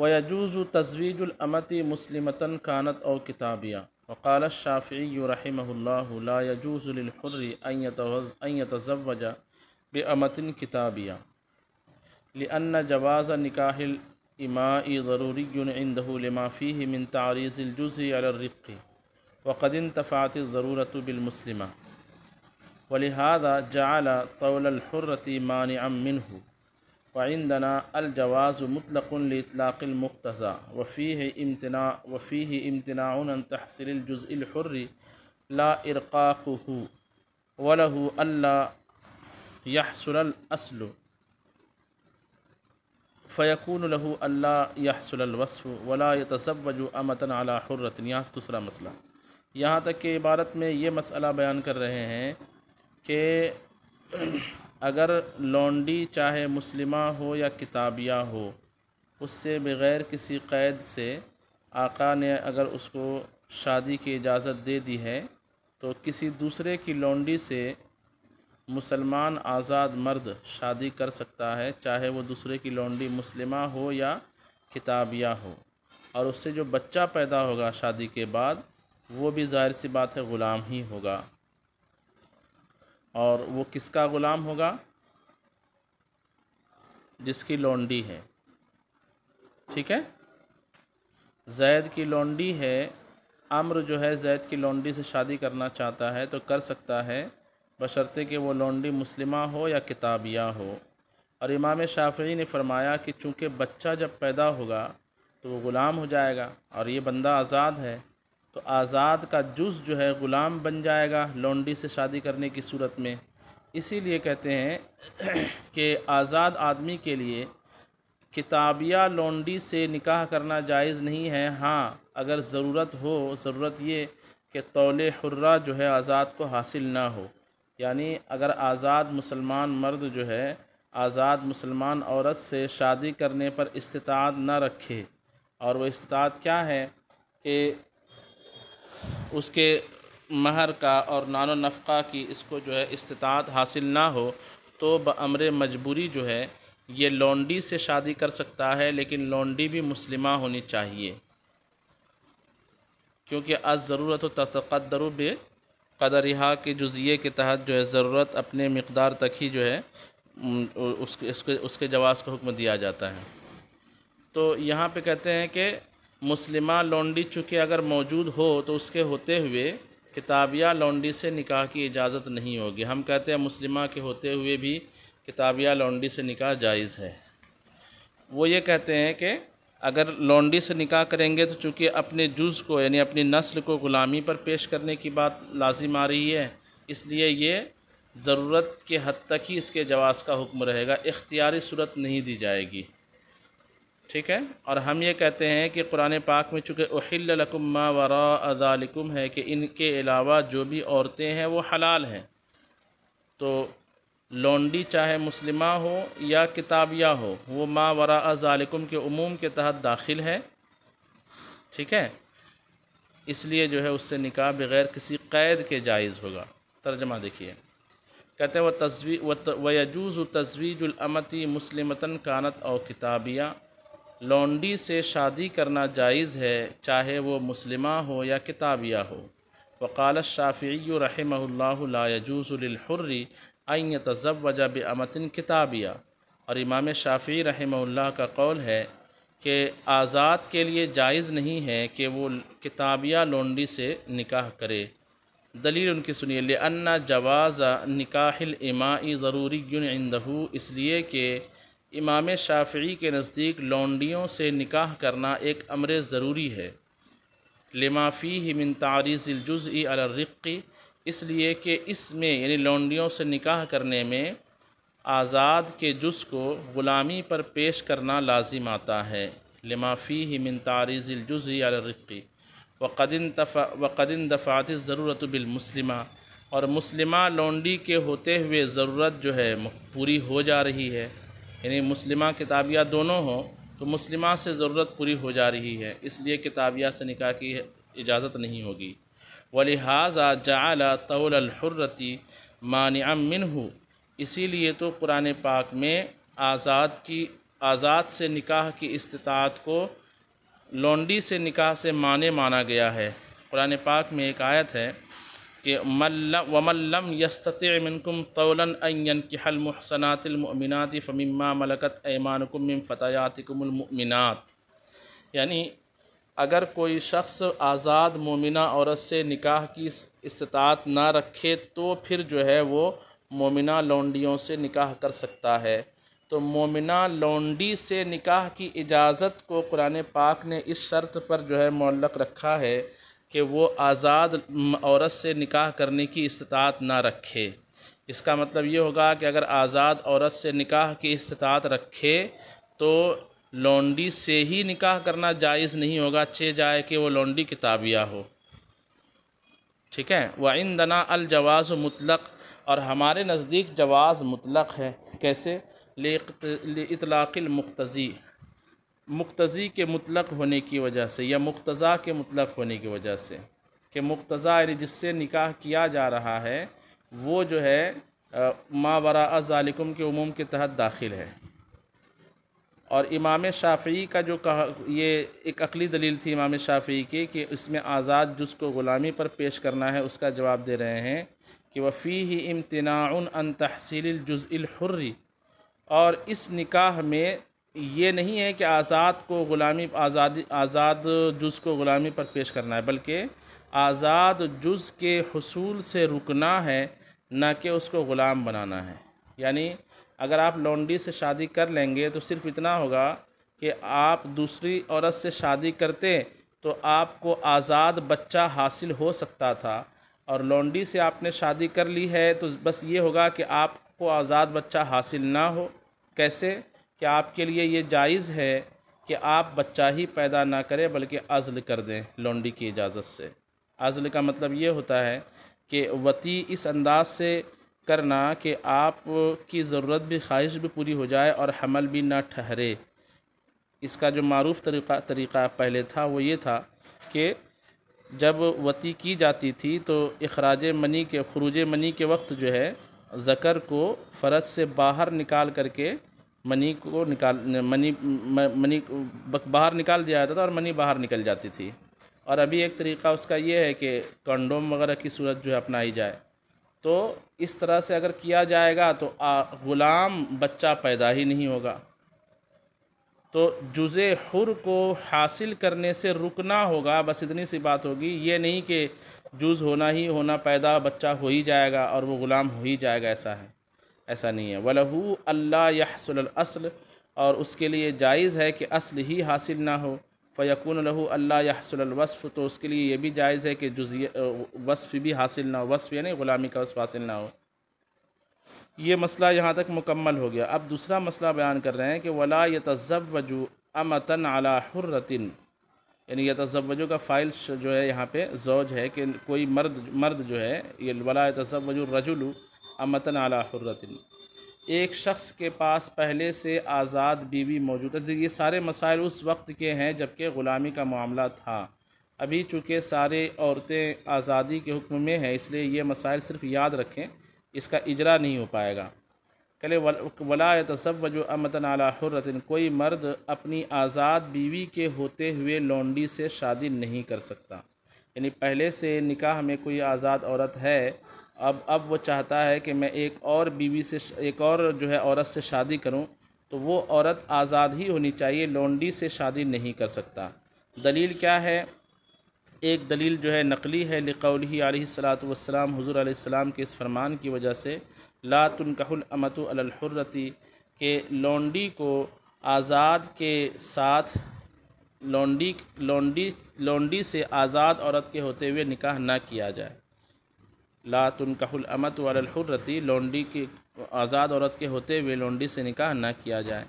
ويجوز تزويج الأمة مسلمة كانت أو كتابية. وقال الشافعي رحمه الله لا يجوز للحر أن يتزوج بأمة كتابية لأن جواز نكاح الإماء ضروري عنده لما فيه من تعريض الجزء على الرق وقد انتفعت الضرورة بالمسلمة ولهذا جعل طول الحرة مانعا منه. وعندنا الجواز مطلق لإطلاق المقتضى وفيه امتناع عن تحصيل الجزء الحر لا إرقاقه وله ألا يحصل الأصل فيكون له ألا يحصل الوصف ولا يتزوج أمة على حرة. یہاں سے دوسرا مسئلہ، یہاں تک کہ عبارت میں یہ مسئلہ بیان کر رہے ہیں کہ اگر لونڈی چاہے مسلمہ ہو یا کتابیہ ہو، اس سے بغیر کسی قید سے آقا نے اگر اس کو شادی کی اجازت دے دی ہے تو کسی دوسرے کی لونڈی سے مسلمان آزاد مرد شادی کر سکتا ہے، چاہے وہ دوسرے کی لونڈی مسلمہ ہو یا کتابیہ ہو، اور اس سے جو بچہ پیدا ہوگا شادی کے بعد وہ بھی ظاہر سی بات ہے غلام ہی ہوگا. اور وہ کس کا غلام ہوگا؟ جس کی لونڈی ہے. ٹھیک ہے، زید کی لونڈی ہے، عمرو جو ہے زید کی لونڈی سے شادی کرنا چاہتا ہے تو کر سکتا ہے بشرطے کہ وہ لونڈی مسلمہ ہو یا کتابیہ ہو. اور امام شافعی نے فرمایا کہ چونکہ بچہ جب پیدا ہوگا تو وہ غلام ہو جائے گا اور یہ بندہ آزاد ہے، تو آزاد کا جز جو ہے غلام بن جائے گا لونڈی سے شادی کرنے کی صورت میں. اسی لیے کہتے ہیں کہ آزاد آدمی کے لیے کتابیہ لونڈی سے نکاح کرنا جائز نہیں ہے. ہاں اگر ضرورت ہو، ضرورت یہ کہ طول حرہ جو ہے آزاد کو حاصل نہ ہو، یعنی اگر آزاد مسلمان مرد جو ہے آزاد مسلمان عورت سے شادی کرنے پر استطاعت نہ رکھے، اور وہ استطاعت کیا ہے کہ اس کے مہر کا اور نان و نفقہ کی اس کو جو ہے استطاعت حاصل نہ ہو، تو بامر مجبوری جو ہے یہ لونڈی سے شادی کر سکتا ہے، لیکن لونڈی بھی مسلمہ ہونی چاہیے، کیونکہ الضرورت تتقدر بقدرہا کے جزیے کے تحت جو ہے ضرورت اپنے مقدار تک ہی جو ہے اس کے جواز کا حکم دیا جاتا ہے. تو یہاں پہ کہتے ہیں کہ مسلمہ لونڈی چونکہ اگر موجود ہو تو اس کے ہوتے ہوئے کتابیہ لونڈی سے نکاح کی اجازت نہیں ہوگی. ہم کہتے ہیں مسلمہ کے ہوتے ہوئے بھی کتابیہ لونڈی سے نکاح جائز ہے. وہ یہ کہتے ہیں کہ اگر لونڈی سے نکاح کریں گے تو چونکہ اپنے جز کو یعنی اپنی نسل کو غلامی پر پیش کرنے کی بات لازم آ رہی ہے، اس لیے یہ ضرورت کے حد تک ہی اس کے جواز کا حکم رہے گا، اختیاری صورت نہیں دی جائے گی. ٹھیک ہے. اور ہم یہ کہتے ہیں کہ قرآن پاک میں چونکہ احل لکم ما وراء ذالکم ہے کہ ان کے علاوہ جو بھی عورتیں ہیں وہ حلال ہیں، تو لونڈی چاہے مسلمہ ہو یا کتابیہ ہو وہ ما وراء ذالکم کے عموم کے تحت داخل ہے. ٹھیک ہے، اس لیے جو ہے اس سے نکاح بغیر کسی قید کے جائز ہوگا. ترجمہ دیکھیے، کہتے ہیں وَيَجُوزُ تَزْوِيجُ الْأَمَةِ مُسْلِمَةً كَانَتْ أَوْ كِتَابِيَّةً، لونڈی سے شادی کرنا جائز ہے چاہے وہ مسلمہ ہو یا کتابیہ ہو. وقال الشافعی رحمہ اللہ لا يجوز للحر ان يتزوج بأمة کتابیہ، اور امام شافعی رحمہ اللہ کا قول ہے کہ آزاد کے لیے جائز نہیں ہے کہ وہ کتابیہ لونڈی سے نکاح کرے. دلیل ان کی سنیے، لأن جواز نکاح الإماء ضروری عنده، اس لیے کہ امام شافعی کے نزدیک لونڈیوں سے نکاح کرنا ایک امر ضروری ہے. لما فیہ من تعریض الجزء علی الرق، اس لیے کہ اس میں یعنی لونڈیوں سے نکاح کرنے میں آزاد کے جز کو غلامی پر پیش کرنا لازم آتا ہے. لما فیہ من تعریض الجزء علی الرق وقد اندفعت الضرورت بالمسلمہ، اور مسلمہ لونڈی کے ہوتے ہوئے ضرورت جو ہے پوری ہو جا رہی ہے، یعنی مسلمہ کتابیہ دونوں ہوں تو مسلمہ سے ضرورت پوری ہو جا رہی ہے، اس لیے کتابیہ سے نکاح کی اجازت نہیں ہوگی. وَلِهَذَا جَعَلَ طَوْلَ الْحُرَّةِ مَانِعًا مِنْهُ، اسی لیے تو قرآن پاک میں آزاد کی آزاد سے نکاح کی استطاعت کو لونڈی سے نکاح سے مانا گیا ہے۔ قرآن پاک میں ایک آیت ہے کہ وَمَن لَّمْ يَسْتَطِعْ مِنكُمْ طَوْلًا أَن يَنكِحَ الْمُحْصَنَاتِ الْمُؤْمِنَاتِ فَمِمَّا مَلَكَتْ أَيْمَانُكُم مِّن فَتَيَاتِكُمُ الْمُؤْمِنَاتِ، یعنی اگر کوئی شخص آزاد مومنہ عورت سے نکاح کی استطاعت نہ رکھے تو پھر جو ہے وہ مومنہ لونڈیوں سے نکاح کر سکتا ہے۔ تو مومنہ لونڈی سے نکاح کی اجازت کو قرآن پاک نے اس شرط پر جو ہے معلق رکھا ہے کہ وہ آزاد عورت سے نکاح کرنے کی استطاعت نہ رکھے۔ اس کا مطلب یہ ہوگا کہ اگر آزاد عورت سے نکاح کی استطاعت رکھے تو لونڈی سے ہی نکاح کرنا جائز نہیں ہوگا، چہ جائے کہ وہ لونڈی کی تابعہ ہو۔ ٹھیک ہے، وعندنا الجواز مطلق، اور ہمارے نزدیک جواز مطلق ہے۔ کیسے؟ لإطلاق المقتضی، مقتضی کے مطلق ہونے کی وجہ سے، یا مقتضیٰ کے مطلق ہونے کی وجہ سے، کہ مقتضیٰ یعنی جس سے نکاح کیا جا رہا ہے وہ جو ہے ما وراء ذالکم کے عموم کے تحت داخل ہے۔ اور امام شافعی کا جو یہ ایک عقلی دلیل تھی امام شافعی کی کہ اس میں آزاد جز کو غلامی پر پیش کرنا ہے، اس کا جواب دے رہے ہیں کہ وَفِيهِ امتناع عن تحصیل الجزء الحر، اور اس نکاح میں یہ نہیں ہے کہ آزاد کو غلامی آزاد جز کو غلامی پر پیش کرنا ہے، بلکہ آزاد جز کے حصول سے رکنا ہے، نہ کہ اس کو غلام بنانا ہے۔ یعنی اگر آپ لونڈی سے شادی کر لیں گے تو صرف اتنا ہوگا کہ آپ دوسری عورت سے شادی کرتے تو آپ کو آزاد بچہ حاصل ہو سکتا تھا، اور لونڈی سے آپ نے شادی کر لی ہے تو بس یہ ہوگا کہ آپ کو آزاد بچہ حاصل نہ ہو۔ کیسے؟ کہ آپ کے لیے یہ جائز ہے کہ آپ بچہ ہی پیدا نہ کریں بلکہ عزل کر دیں لونڈی کی اجازت سے۔ عزل کا مطلب یہ ہوتا ہے کہ وطی اس انداز سے کرنا کہ آپ کی ضرورت بھی خواہش بھی پوری ہو جائے اور حمل بھی نہ ٹھہرے۔ اس کا جو معروف طریقہ پہلے تھا وہ یہ تھا کہ جب وطی کی جاتی تھی تو خروج منی کے وقت جو ہے ذکر کو فرج سے باہر نکال کر کے منی باہر نکال دیا جاتا تھا اور منی باہر نکل جاتی تھی۔ اور ابھی ایک طریقہ اس کا یہ ہے کہ کنڈوم وغیرہ کی صورت جو ہے اپنائی جائے۔ تو اس طرح سے اگر کیا جائے گا تو غلام بچہ پیدا ہی نہیں ہوگا۔ تو جز حر کو حاصل کرنے سے رکنا ہوگا، بس اتنی سی بات ہوگی، یہ نہیں کہ جز ہونا ہی ہونا، پیدا بچہ ہو ہی جائے گا اور وہ غلام ہو ہی جائے گا، ایسا نہیں ہے۔ وَلَهُ أَلَّا يَحْصُلَ الْأَصْلُ، اور اس کے لیے جائز ہے کہ اصل ہی حاصل نہ ہو۔ فَيَكُونُ لَهُ أَلَّا يَحْصُلَ الْوَصْفُ، تو اس کے لیے یہ بھی جائز ہے کہ وصف بھی حاصل نہ ہو، وصف یعنی غلامی کا وصف حاصل نہ ہو۔ یہ مسئلہ یہاں تک مکمل ہو گیا۔ اب دوسرا مسئلہ بیان کر رہے ہیں کہ وَلَا يَتَزَوَّجُ أَمَةً عَلَى حُرَّةٍ، یعنی يتزوجو کا فاعل جو ہے یہاں پہ زوج ہے کہ کوئی مرد جو ہے، یہ وَلَا يَتَزَوَّجُ الرَّجُلُ أَمَةً عَلَى حُرَّةٍ، ایک شخص کے پاس پہلے سے آزاد بیوی موجود ہے۔ یہ سارے مسائل اس وقت کے ہیں جب کہ غلامی کا معاملہ تھا۔ ابھی چونکہ سارے عورتیں آزادی کے حکم میں ہیں، اس لیے یہ مسائل صرف یاد رکھیں، اس کا اجرا نہیں ہو پائے گا۔ کہلے وَلَا يَتَزَوَّجُ أَمَةً عَلَى حُرَّةٍ، کوئی مرد اپنی آزاد بیوی کے ہوتے ہوئے لونڈی سے شادی نہیں کر سکتا۔ یعنی پہلے سے نکاح میں کوئی آزاد عورت ہے، اب وہ چاہتا ہے کہ میں ایک اور جو ہے عورت سے شادی کروں، تو وہ عورت آزاد ہی ہونی چاہیے، لونڈی سے شادی نہیں کر سکتا۔ دلیل کیا ہے؟ ایک دلیل جو ہے نقلی ہے، لقولہ علیہ الصلاۃ والسلام، حضور علیہ السلام کے اس فرمان کی وجہ سے، لا تنکح الامۃ علی الحرۃ، کہ لونڈی کو آزاد کے ساتھ لونڈی سے آزاد عورت کے ہوتے ہوئے نکاح نہ کیا جائے۔ لا تنکح الامۃ علی الحرۃ، لونڈی کی آزاد عورت کے ہوتے ہوئے لونڈی سے نکاح نہ کیا جائے۔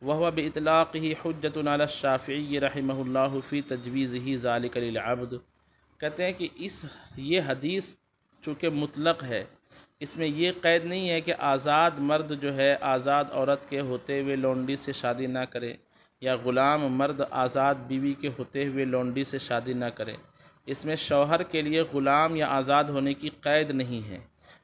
وهو بإطلاقه حجۃ علی الشافعی رحمہ اللہ فی تجویزہ ذلک للعبد، کہتے ہیں کہ یہ حدیث چونکہ مطلق ہے، اس میں یہ قید نہیں ہے کہ آزاد مرد جو ہے آزاد عورت کے ہوتے ہوئے لونڈی سے شادی نہ کرے، یا غلام مرد آزاد بیوی کے ہوتے ہوئے لونڈی سے شادی نہ کرے۔ اس میں شوہر کے لیے غلام یا آزاد ہونے کی قید نہیں ہے،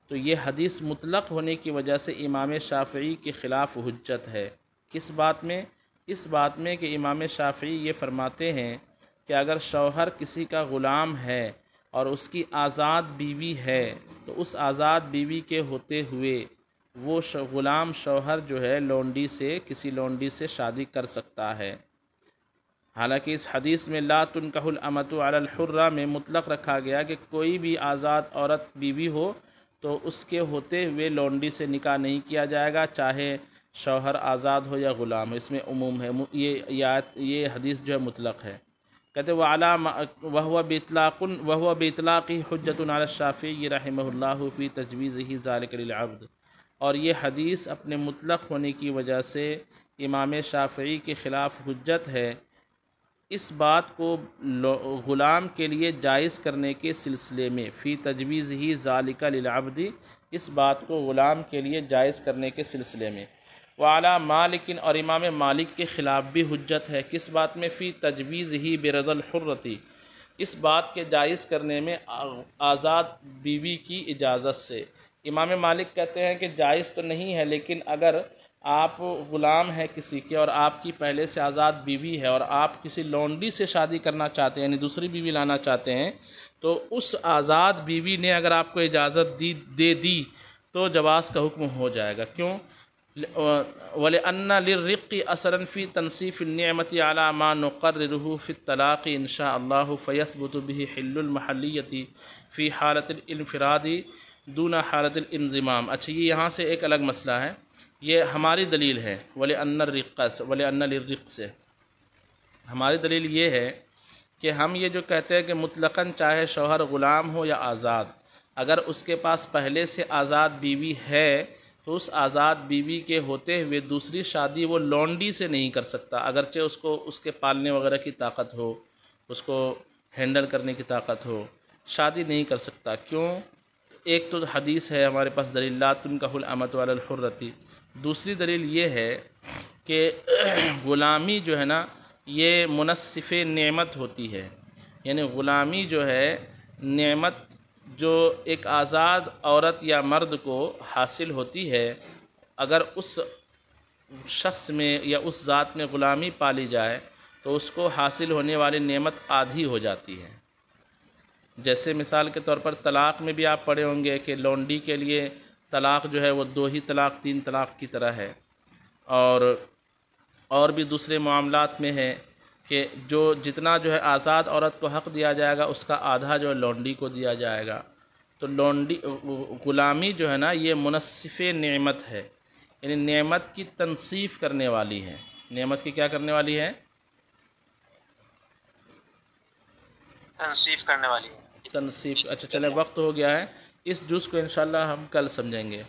تو یہ حدیث مطلق ہونے کی وجہ سے امام شافعی کے خلاف حجت ہے۔ کس بات میں؟ اس بات میں کہ امام شافعی یہ فرماتے ہیں کہ اگر شوہر کسی کا غلام ہے اور اس کی آزاد بیوی ہے تو اس آزاد بیوی کے ہوتے ہوئے وہ غلام شوہر جو ہے لونڈی سے، کسی لونڈی سے شادی کر سکتا ہے۔ حالانکہ اس حدیث میں لا تنکح الامۃ علی الحرہ میں مطلق رکھا گیا کہ کوئی بھی آزاد عورت بیوی ہو تو اس کے ہوتے ہوئے لونڈی سے نکاح نہیں کیا جائے گا، چاہے شوہر آزاد ہو یا غلام ہو، اس میں عموم ہے، یہ حدیث جو ہے مطلق ہے۔ کہتے وَهُوَ بِإِطْلَاقِهِ حُجَّةٌ عَلَى الشَّافِعِيِّ رَحِمَهُ اللَّهُ فِي تَجْوِيزِهِ ذَلِكَ لِلْعَبْدِ، اور یہ حدیث اپنے مطلق ہونے کی وجہ سے امام شافعی کے خلاف حجت ہے اس بات کو غلام کے لیے جائز کرنے کے سلسلے میں، فی تجویزہ ذالک للعبد، اس بات کو غلام کے لیے جائز کرنے کے سلسلے میں۔ وعلی مالک، اور امام مالک کے خلاف بھی حجت ہے کس بات میں؟ فی تجویزہ برضا الحرۃ، اس بات کے جائز کرنے میں آزاد بیوی کی اجازت سے۔ امام مالک کہتے ہیں کہ جائز تو نہیں ہے، لیکن اگر آپ غلام ہیں کسی کے اور آپ کی پہلے سے آزاد بیوی ہے اور آپ کسی لونڈی سے شادی کرنا چاہتے ہیں، یعنی دوسری بیوی لانا چاہتے ہیں، تو اس آزاد بیوی نے اگر آپ کو اجازت دے دی تو جواز کا حکم ہو جائے گا۔ کیوں؟ وَلِأَنَّ لِلرِّقِّ أَثَرًا فِي تَنْصِيفِ النِّعْمَةِ عَلَى مَا نُقَرِّرُهُ فِي الطَّلَاقِ إِنْ شَاءَ اللَّهُ فَيَثْبُتُ بِهِ حِلُّ الْمَحَلِّيَّةِ فِي حَالَةِ الْإِنْفِرَادِ دُونَ حَالَةِ الْإِنْضِمَامِ۔ اچھا، یہ یہاں سے ایک الگ مسئلہ ہے، یہ ہماری دلیل ہے وَلِأَنَّ لِلرِّقِّ سے۔ ہماری دلیل یہ ہے کہ ہم یہ جو کہتے ہیں کہ مطلقاً چاہے شوہر غلام ہو یا آزاد، اگر اس کے پاس پہلے سے آزاد بیوی ہے تو اس آزاد بیوی کے ہوتے ہوئے دوسری شادی وہ لونڈی سے نہیں کر سکتا، اگرچہ اس کو اس کے پالنے وغیرہ کی طاقت ہو، اس کو ہینڈل کرنے کی طاقت ہو، شادی نہیں کر سکتا۔ کیوں؟ ایک تو حدیث ہے ہمارے پاس دلیل لا تنکح الامۃ علی الحرۃ، دوسری دلیل یہ ہے کہ غلامی جو ہے نا یہ منصف نعمت ہوتی ہے، یعنی غلامی جو ہے نعمت جو ایک آزاد عورت یا مرد کو حاصل ہوتی ہے، اگر اس شخص میں یا اس ذات میں غلامی پالی جائے تو اس کو حاصل ہونے والی نعمت آدھی ہو جاتی ہے۔ جیسے مثال کے طور پر طلاق میں بھی آپ پڑھے ہوں گے کہ لونڈی کے لیے طلاق جو ہے وہ 2 ہی طلاق 3 طلاق کی طرح ہے، اور بھی دوسرے معاملات میں ہے کہ جو جتنا جو ہے آزاد عورت کو حق دیا جائے گا اس کا آدھا جو ہے لونڈی کو دیا جائے گا۔ تو غلامی جو ہے نا یہ منصف نعمت ہے، یعنی نعمت کی تنصیف کرنے والی ہے۔ نعمت کی کیا کرنے والی ہے؟ تنصیف کرنے والی ہے۔ تنصیف۔ اچھا چلیں، وقت ہو گیا ہے، اس جز کو انشاءاللہ ہم کل سمجھیں گے۔